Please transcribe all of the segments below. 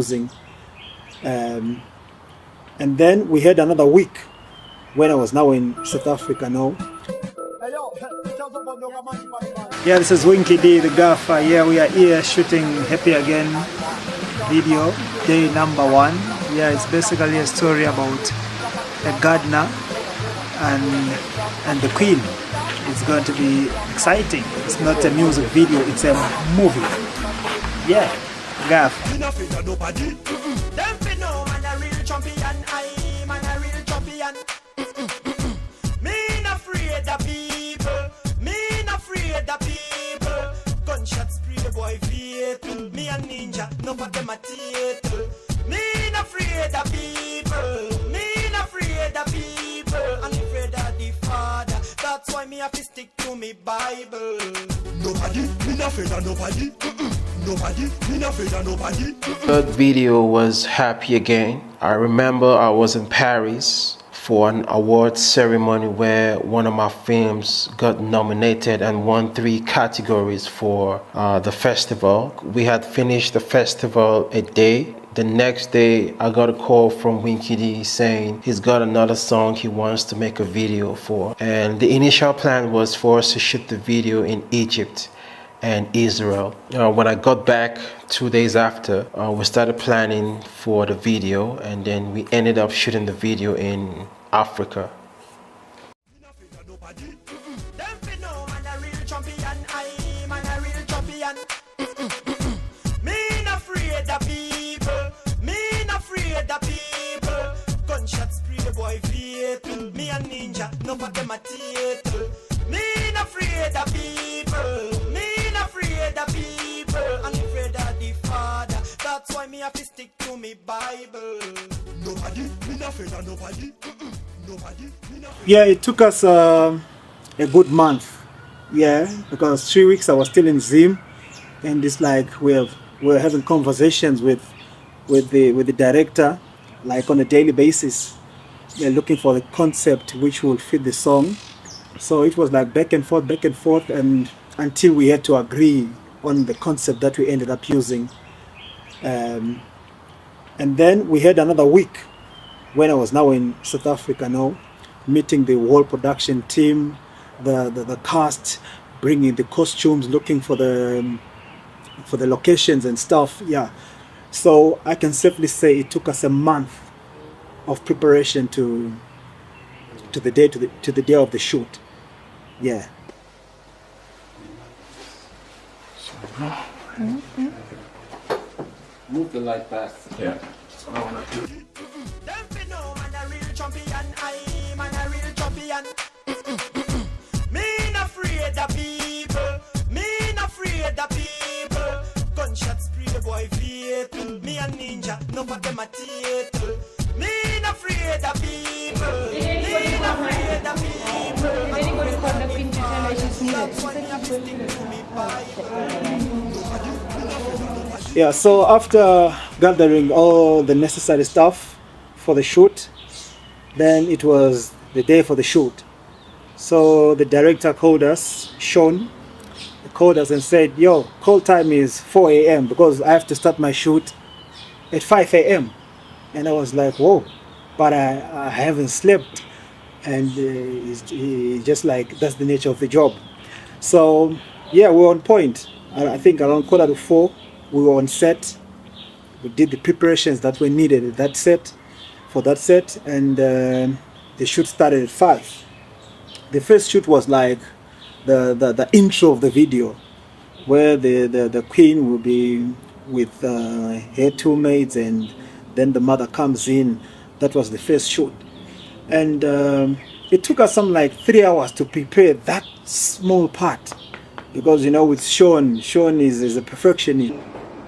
using. And then we had another week when I was now in South Africa now. Yeah, this is Winky D, the GAFFA. Yeah, we are here shooting Happy Again video, day number 1. Yeah, it's basically a story about a gardener and the queen. It's going to be exciting. It's not a music video, it's a movie. Yeah, GAFFA. Gunshots free the boy fatal. Me and ninja, no for them a theater. Me not afraid of people. Me not afraid of people. I'm afraid of the Father. That's why me have to stick to me Bible. Nobody, me not afraid of nobody. Nobody, me not afraid of nobody. Third video was Happy Again. I remember I was in Paris for an award ceremony where one of my films got nominated and won 3 categories for the festival. We had finished the festival a day. The next day, I got a call from Winky D saying he's got another song he wants to make a video for. And the initial plan was for us to shoot the video in Egypt and Israel. When I got back 2 days after, we started planning for the video, and then we ended up shooting the video in Africa. Gunshots free the boy fatal. Me and ninja, no for them a theater. Me not afraid of people. Me not afraid of people. I'm afraid of the Father. That's why me have to stick to me Bible. Nobody, me not afraid of nobody. Nobody, me not. Yeah, it took us a good month. Yeah, because 3 weeks I was still in Zim, and it's like we're having conversations with the director, like on a daily basis. They're looking for the concept which will fit the song. So it was like back and forth, and until we had to agree on the concept that we ended up using. And then we had another week when I was now in South Africa now, meeting the whole production team, the cast, bringing the costumes, looking for the locations and stuff. Yeah, so I can safely say it took us a month of preparation to the day of the shoot. Yeah. Move the light back. Yeah. Me not afraid of people. Me not afraid of people. Gunshots free the boy fatal. Me and ninja, no for them a theater. Me not afraid of people. Me not afraid of people. Anybody call the queen to tell her she's needed? Yeah, so after gathering all the necessary stuff for the shoot, then it was the day for the shoot. So the director called us, Sean, called us and said, yo, call time is 4 a.m. because I have to start my shoot at 5 a.m. And I was like, whoa, but I haven't slept. And he's just like, that's the nature of the job. So yeah, we were on point. I think around 3:45, we were on set. We did the preparations that were needed at that set, and the shoot started at 5. The first shoot was like the intro of the video, where the queen will be with her 2 maids, and then the mother comes in. That was the first shoot, and it took us some like 3 hours to prepare that small part, because you know, with Sean is a perfectionist.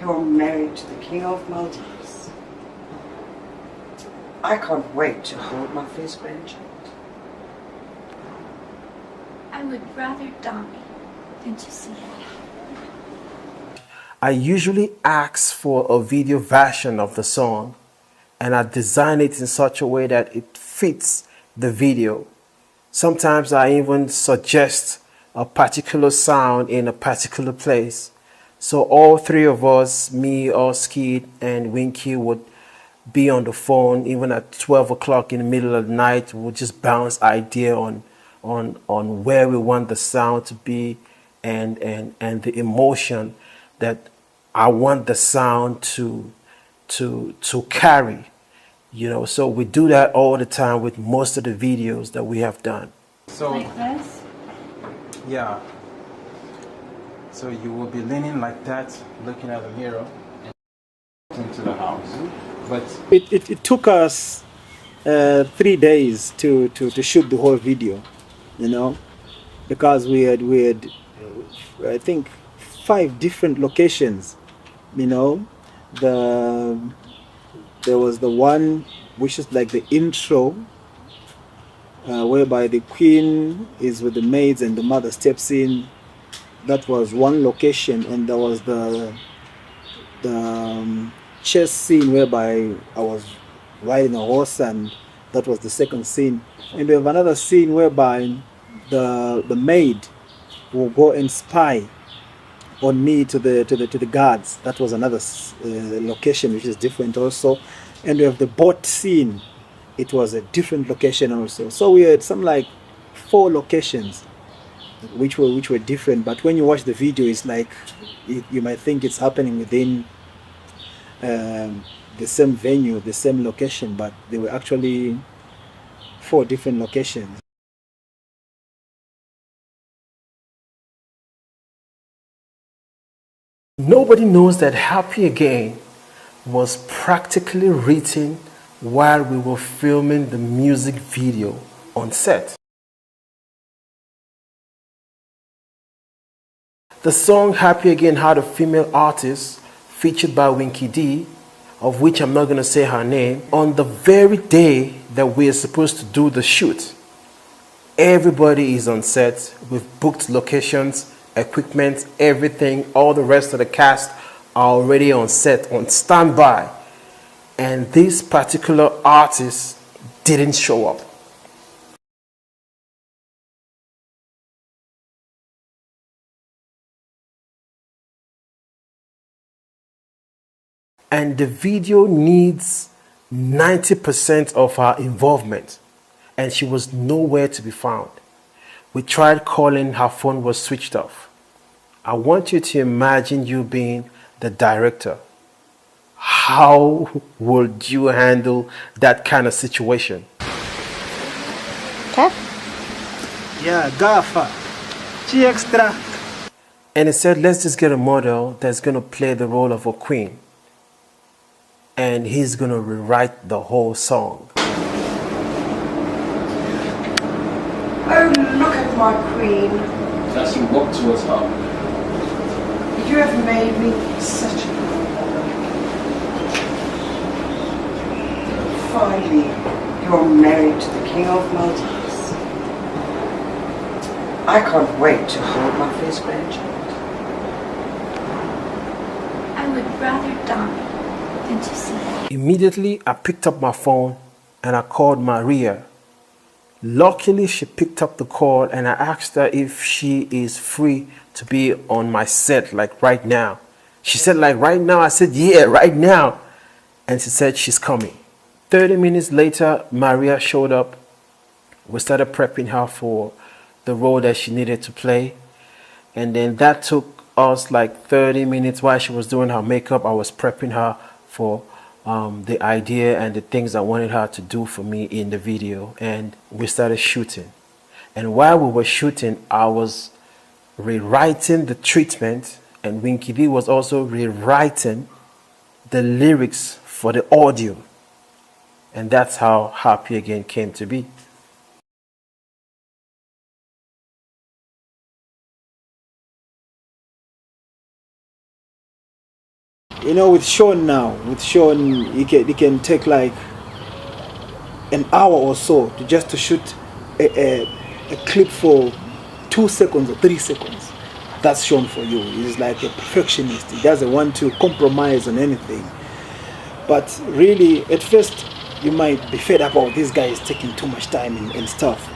You're married to the King of Maldives. I can't wait to hold my first grandchild. I would rather die than to see it. I usually ask for a video version of the song, and I design it in such a way that it fits the video. Sometimes I even suggest a particular sound in a particular place So all three of us, me, Skid, and Winky, would be on the phone even at 12 o'clock in the middle of the night. We'll just bounce idea on where we want the sound to be, and the emotion that I want the sound to carry. So we do that all the time with most of the videos that we have done. So Like this? yeah. So you will be leaning like that, looking at the mirror and into the house. But It took us 3 days to shoot the whole video, because we had I think 5 different locations. There was the one which is like the intro, whereby the queen is with the maids and the mother steps in. That was one location, and there was the chess scene whereby I was riding a horse, and that was the second scene. And we have another scene whereby the maid will go and spy on me to the guards. That was another location which is different also. And we have the boat scene. It was a different location also. So we had some like 4 locations which were different, but when you watch the video, it's like you might think it's happening within the same venue, the same location, but they were actually 4 different locations. nobody knows that Happy Again was practically written while we were filming the music video on set. The song Happy Again had a female artist featured by Winky D, of which I'm not going to say her name. On the very day that we are supposed to do the shoot, everybody is on set. We've booked locations, equipment, everything. All the rest of the cast are already on set, on standby. And this particular artist didn't show up. And the video needs 90% of her involvement, and she was nowhere to be found. We tried calling, her phone was switched off. I want you to imagine you being the director. How would you handle that kind of situation? Yeah, GAFFA. G extra. And he said, let's just get a model that's going to play the role of a queen. And he's going to rewrite the whole song. Oh, look at my queen. As you walk towards her. You have made me such a good woman. Finally, you are married to the King of Maltese. I can't wait to hold my first grandchild. I would rather die than to see that. Immediately, I picked up my phone and I called Maria. Luckily, she picked up the call and I asked her if she is free to be on my set, like right now. She said, like right now? I said, yeah, right now. And she said she's coming. 30 minutes later, Maria showed up. We started prepping her for the role that she needed to play. And then that took us like 30 minutes while she was doing her makeup. I was prepping her for the idea and the things I wanted her to do for me in the video. And we started shooting. And while we were shooting, I was rewriting the treatment, and Winky D was also rewriting the lyrics for the audio. And that's how Happy Again came to be. With Sean now, he can take like an hour or so to shoot a clip for 2 seconds or 3 seconds. That's Sean for you. He's like a perfectionist. He doesn't want to compromise on anything. But really, at first, you might be fed up, oh, this guy is taking too much time and stuff.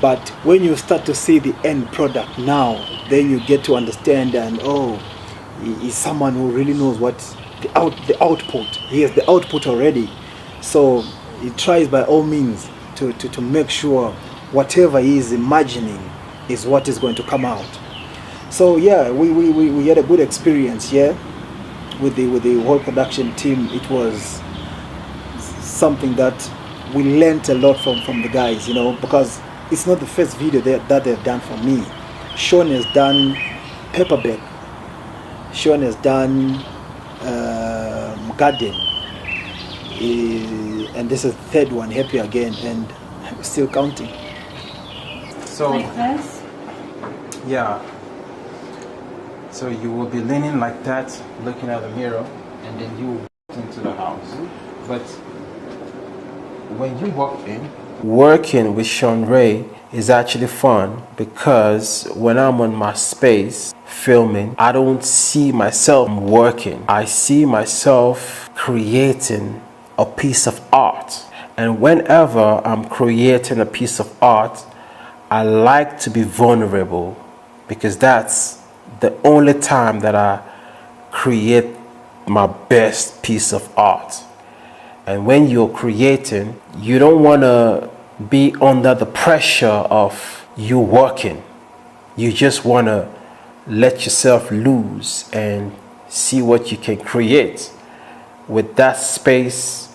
But when you start to see the end product now, then you get to understand, and oh, is someone who really knows what the output. He has the output already, so he tries by all means to make sure whatever he is imagining is what is going to come out. So yeah, we had a good experience here with the whole production team. It was something that we learned a lot from the guys, you know, because it's not the first video that they've done for me. Sean has done Paperback. Sean has done Garden. And this is the third one, Happy Again, and I'm still counting. So, Like this? yeah. So you will be leaning like that, looking at the mirror, and then you walk into the house. But when you walk in, working with Sean Ray is actually fun because when I'm on my space filming, I don't see myself working. I see myself creating a piece of art. And whenever I'm creating a piece of art, I like to be vulnerable because that's the only time that I create my best piece of art. And when you're creating, you don't want to be under the pressure of you working. You just want to let yourself loose and see what you can create with that space,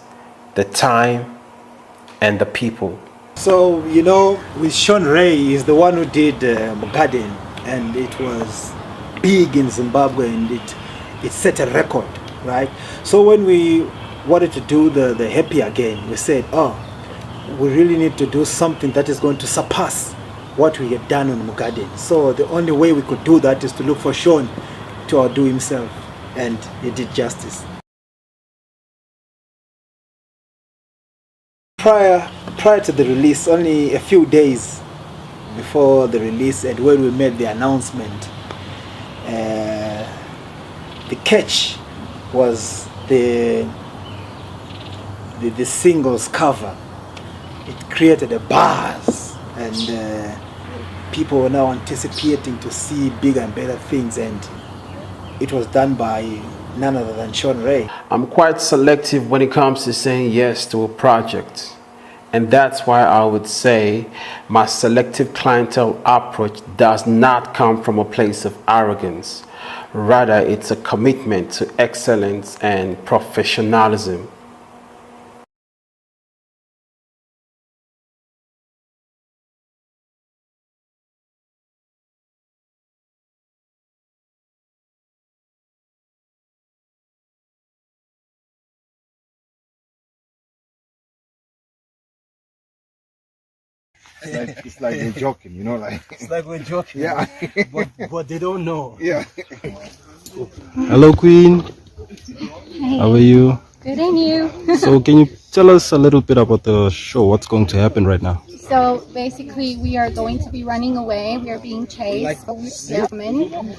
the time, and the people. So, you know, with Sean Ray is the one who did Garden, and it was big in Zimbabwe, and it set a record, right? So when we wanted to do the Happy Again, we said, oh, we really need to do something that is going to surpass what we had done on Mugaden. So the only way we could do that is to look for Sean to outdo himself, and he did justice. Prior to the release, only a few days before the release, and when we made the announcement, the catch was the singles cover. It created a buzz, and people were now anticipating to see bigger and better things, and it was done by none other than Sean Ray. I'm quite selective when it comes to saying yes to a project. And that's why I would say my selective clientele approach does not come from a place of arrogance. Rather, it's a commitment to excellence and professionalism. It's like we're joking, you know, like. It's like we're joking, Yeah. but they don't know. Yeah. Hello, Queen. How are you? Good, and you? So, can you tell us a little bit about the show? What's going to happen right now? So basically, we are going to be running away. We are being chased.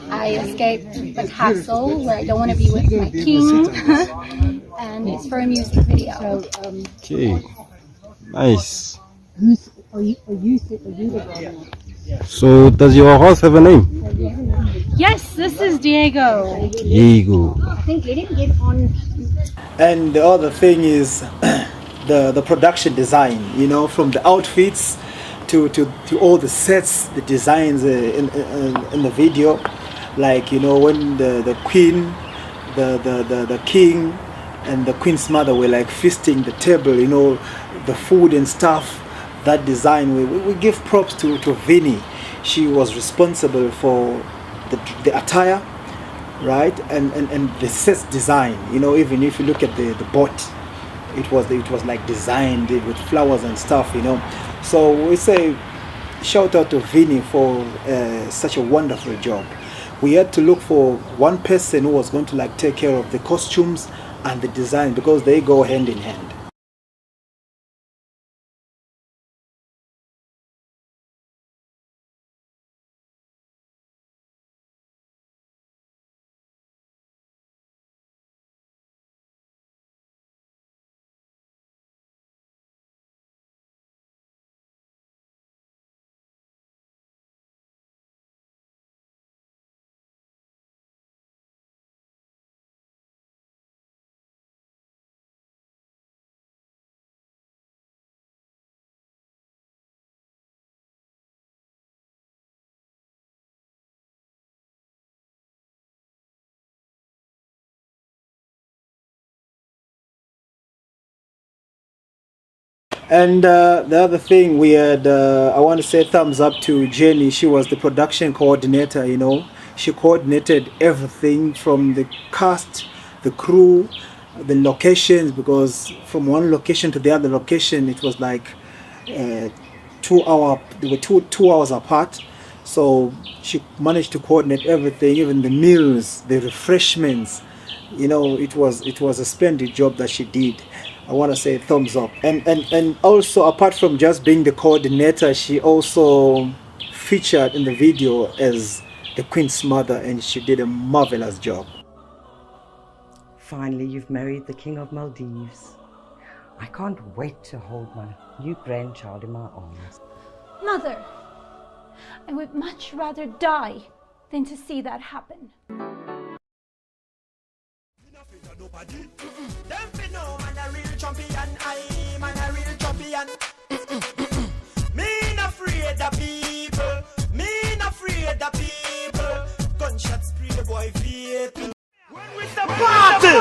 I escaped the castle where I don't want to be with my king, and it's for a music video. Okay, nice. So, does your horse have a name? Yes, this is Diego. Diego. And the other thing is the production design, you know, from the outfits to all the sets, the designs in the video, like, you know, when the queen, the king and the queen's mother were like feasting the table, you know, the food and stuff. That design, we give props to Vinny. She was responsible for the attire, right, and the set design. You know, even if you look at the boat, it was like designed with flowers and stuff, you know. So we say shout out to Vinny for such a wonderful job. We had to look for one person who was going to like take care of the costumes and the design, because they go hand in hand. And the other thing we had, I want to say thumbs up to Jenny. She was the production coordinator, you know. She coordinated everything from the cast, the crew, the locations, because from one location to the other location, it was like 2 hour, they were two hours apart. So she managed to coordinate everything, even the meals, the refreshments. You know, it was a splendid job that she did. I want to say thumbs up. And also, apart from just being the coordinator, she also featured in the video as the Queen's mother, and she did a marvelous job. Finally, you've married the King of Maldives. I can't wait to hold my new grandchild in my arms. Mother, I would much rather die than to see that happen. Them fi know man a real champion, I man a real champion. Me not afraid of people, me not afraid of people. Gunshots spray the boy fatal. When we say party,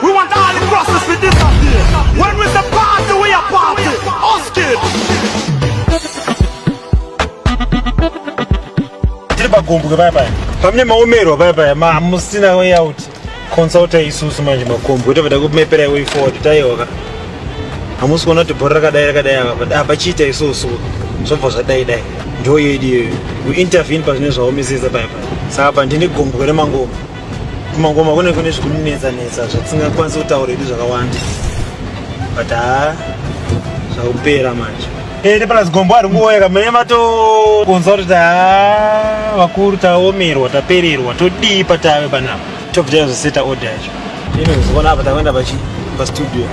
we want all the crosses to disappear. When we say party, we a party. Us kids. Tiriba gombo bye bye. Pamne maumero bye bye. Ma musina way out. Consulta isusu manje makombo utavada kumepera way forward tayoka amusukona kuti bhora rakadai apachita isusu zvobva zvadai ndo yedi we intervene pazvine zvaomesesa paipa saka ndine gombo remangoma kumangoma kune zvikunetsa zvatisingakwanisi kutaura edu zvakawanda but zvakupera manje plus gombo ari kungoyeka mune matokonza kuti vakuru taomerwa tapererwa todii patave panapa tobva seta order yacho inozona apa takwenda pastudio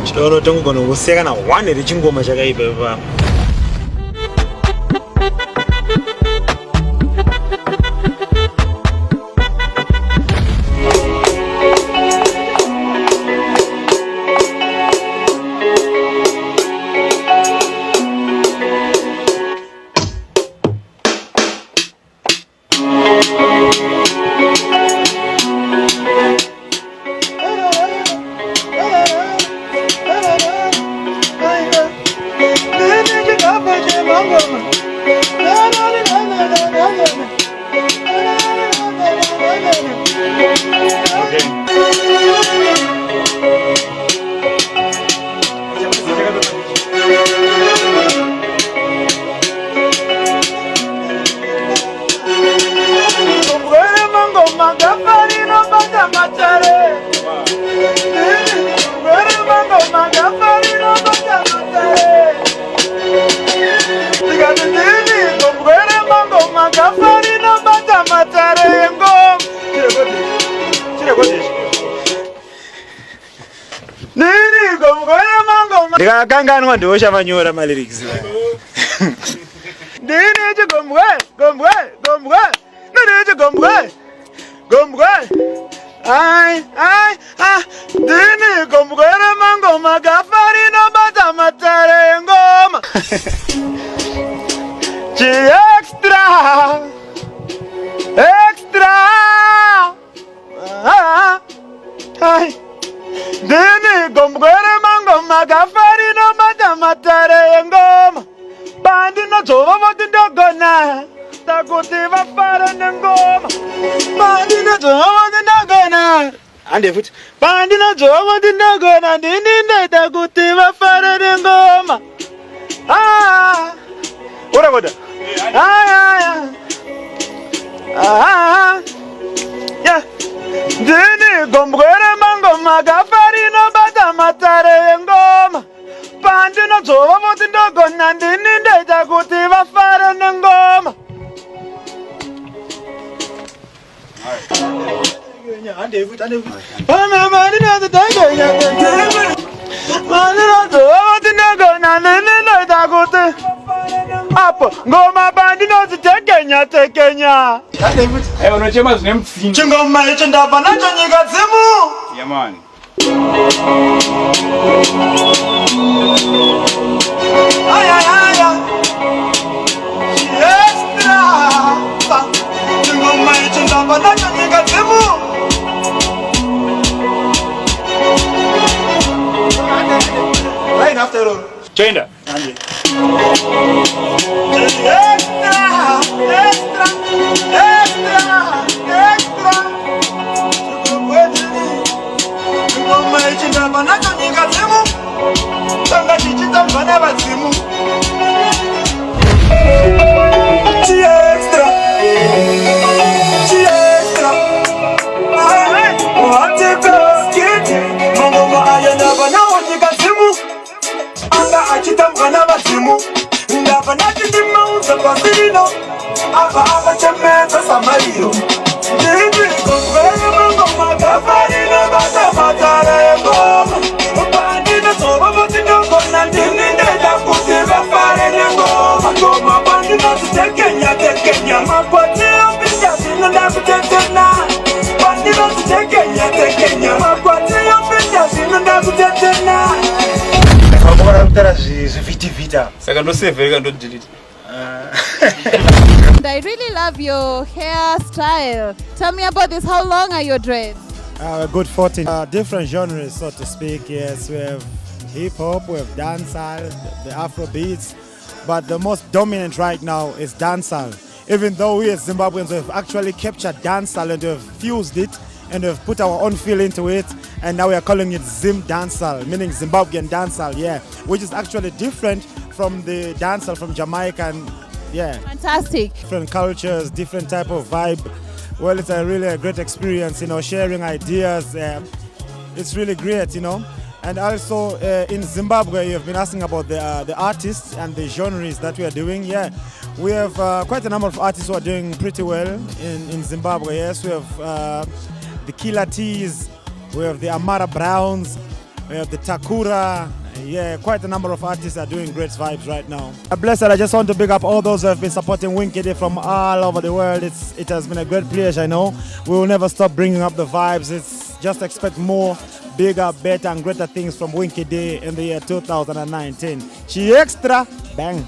chidaona tongogona kungosiya kana 1 rechingoma chakaipa ipapo. Ndikakanganwa ndooshavanyora malyrics ndine gombwe ndine gombwe remangoma gafa rinobata matare engoma extra ndine gombwe remangoma gafa rinobata matare engoma bandinodzova voti ndogona takuti vafara nengoma bandinodzova voti ndogona hande futi bandinodzova voti ndogona ndini ndaita kuti vafara nengoma urakoda ndini gombwe remangoma gafa rinobata matare engoma pandinodzova voti ndogona ndini ndaita kuti vafare nengoma pandinodzova voti ndogona ndini ndaita kuti apo ngoma pandinodzitekenya unochema zvine mutsinga chingoma icho ndabva nacho nyika dzimu yamani chingoma icho ndabva nacho nyika dzimu right after all choenda manje. Extra, ngoma ichindaba nacho nyika dzimu tanga tichitambwa navadzimu chiextra watikaskiti mangoma ayandaba nawo nyika dzimu anga achitambwa navadzimu ndaba natindimauza pasino apa avachemedza samariro ndindikomvere mangoma gafarina vatamatarengoma pandinotsova votindogona ndinindenda kuti vafare nengoma ngoma pandinozitekenya makwati yopinda zvinoda kutetena pandinozitekenya makwati yopinda zvinoda kutetena vakuvara kutara zvivhitivhita saka ndosevhereka ndodelete. And I really love your hairstyle. Tell me about this. How long are your dreads? A good 14 different genres, so to speak. Yes, we have hip hop, we have dancehall, the Afro beats, but the most dominant right now is dancehall. Even though we as Zimbabweans have actually captured dancehall and have fused it and have put our own feel into it, and now we are calling it Zim dancehall, meaning Zimbabwean dancehall, yeah, which is actually different from the dancehall from Jamaica and yeah. Fantastic. Different cultures, different type of vibe. Well, it's really a great experience, you know, sharing ideas. It's really great, you know. And also in Zimbabwe, you've been asking about the artists and the genres that we are doing. Yeah, we have quite a number of artists who are doing pretty well in Zimbabwe. Yes, we have the Killer T's, we have the Amara Browns, we have the Takura. Yeah, quite a number of artists are doing great vibes right now. Blessed, I just want to big up all those who have been supporting WINKY from all over the world. It has been a great pleasure, I know. We will never stop bringing up the vibes. It's just expect more, bigger, better and greater things from WINKY in the year 2019. Chi extra, bang.